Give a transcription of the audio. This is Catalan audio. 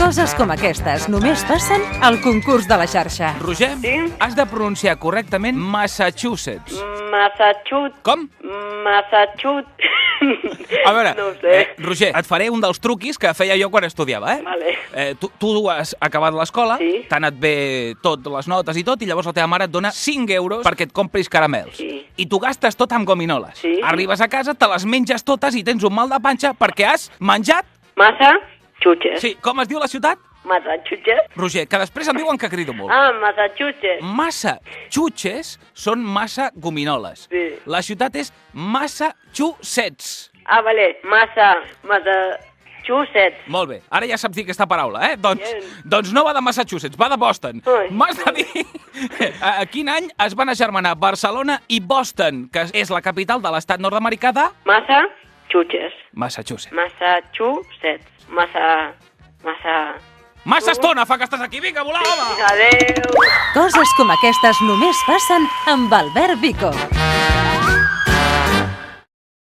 Coses com aquestes només passen al concurs de la xarxa. Roger, Sí? has de pronunciar correctament Massachusetts. Massachusetts. Com? Massachusetts. A veure, No ho sé. Roger, et faré un dels truquis que feia jo quan estudiava, Vale. Tu has acabat l'escola, Sí. t'ha anat bé tot, les notes i tot, i llavors la teva mare et dona 5 euros perquè et compris caramels. Sí. I tu gastes tot amb gominoles. Sí. Arribes a casa, te les menges totes i tens un mal de panxa perquè has menjat... Massachusetts. Sí, com es diu la ciutat? Massachusetts. Roger, que després em diuen que crido molt. Ah, Massachusetts. Massa xutxes són massa gominoles. Sí. La ciutat és Massachusetts. Ah, vale. Massachusetts. Molt bé, ara ja saps dir aquesta paraula, eh? Bien. Doncs no va de Massachusetts, va de Boston. Ai. M'has de dir a quin any es van agermanar Barcelona i Boston, que és la capital de l'estat nord-americà de... Massachusetts. Massachusetts. Massachusetts. Massa estona fa que estàs aquí, vinga, volar, home! Adéu. Coses com aquestes només passen amb Albert Vico.